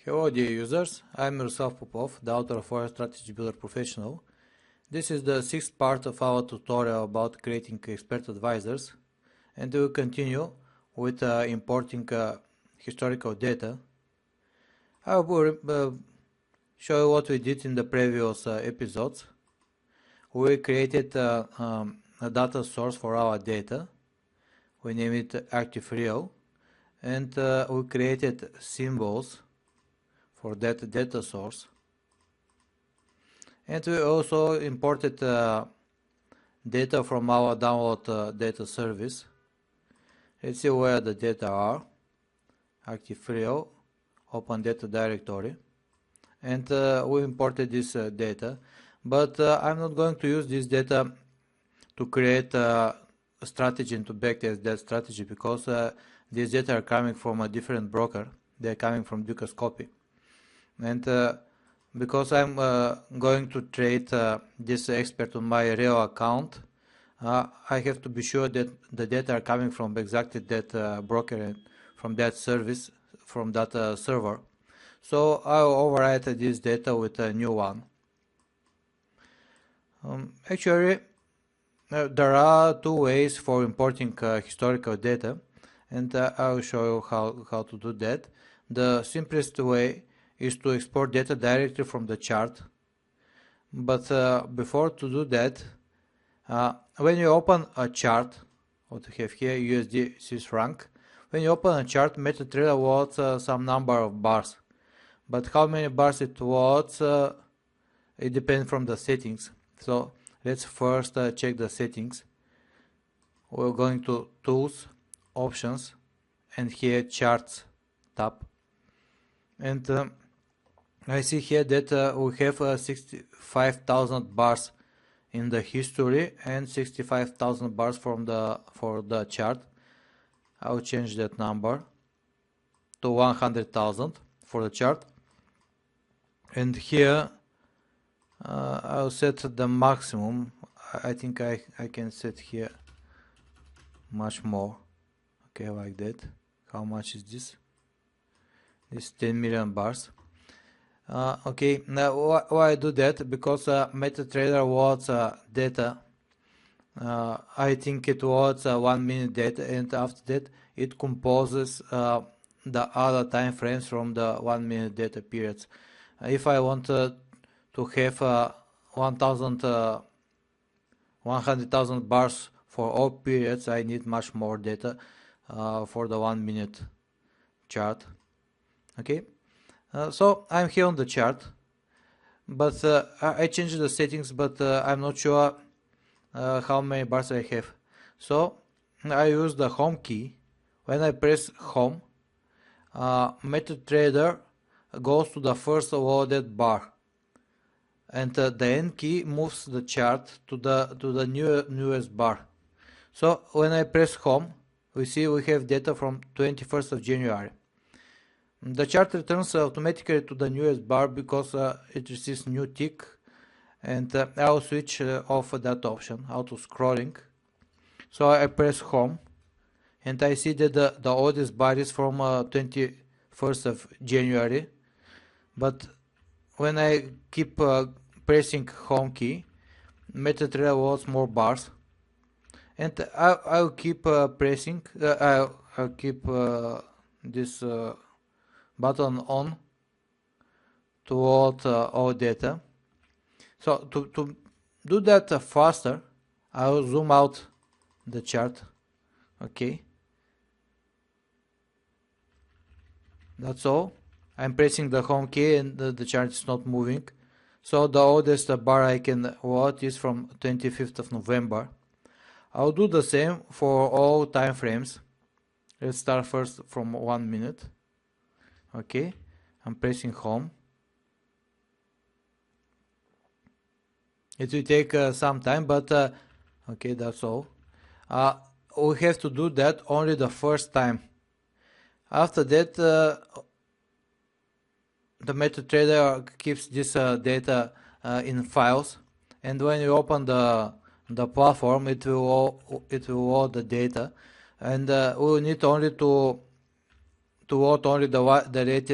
Hello dear users, I'm Miroslav Popov, the author of Forex Strategy Builder Professional. This is the sixth part of our tutorial about creating expert advisors, and we will continue with importing historical data. I will show you what we did in the previous episodes. We created a data source for our data. We named it Active Real, and we created symbols for that data source, and we also imported data from our download data service. Let's see where the data are. Active Real, open data directory, and we imported this data, but I'm not going to use this data to create a strategy and to backtest that strategy, because these data are coming from a different broker. They're coming from Dukascopy. And because I'm going to trade this expert on my real account, I have to be sure that the data are coming from exactly that broker and from that service, from that server. So I'll overwrite this data with a new one. Actually, there are two ways for importing historical data, and I'll show you how to do that. The simplest way is to export data directly from the chart. But before to do that, when you open a chart, what we have here, USD Swiss franc, when you open a chart, MetaTrader wants some number of bars. But how many bars it wants, it depends from the settings. So let's first check the settings. We're going to Tools, Options, and here Charts tab. And I see here that we have 65,000 bars in the history and 65,000 bars for the chart. I'll change that number to 100,000 for the chart, and here I'll set the maximum. I think I can set here much more. Okay, like that. How much is this? This 10 million bars. Okay, now why I do that? Because MetaTrader wants data. I think it wants 1 minute data, and after that it composes the other time frames from the 1 minute data periods. If I want to have 100,000 bars for all periods, I need much more data for the 1 minute chart. Okay. So I'm here on the chart, but I changed the settings, but I'm not sure how many bars I have. So I use the home key. When I press home, MetaTrader goes to the first loaded bar, and the N key moves the chart to the newest bar. So when I press home, we see we have data from 21st of January. The chart returns automatically to the newest bar because it receives new tick, and I'll switch off that option, auto scrolling. So I press home, and I see that the oldest bar is from 21st of January. But when I keep pressing home key, MetaTrader wants more bars, and I'll keep pressing. I'll keep this button on to load all data. So to do that faster, I'll zoom out the chart. Okay, that's all. I'm pressing the home key and the chart is not moving. So the oldest bar I can load is from 25th of November. I'll do the same for all time frames. Let's start first from 1 minute. Okay, I'm pressing home. It will take some time, but okay, that's all. We have to do that only the first time. After that, the MetaTrader keeps this data in files, and when you open the platform, it will load the data, and we will need only to load only the latest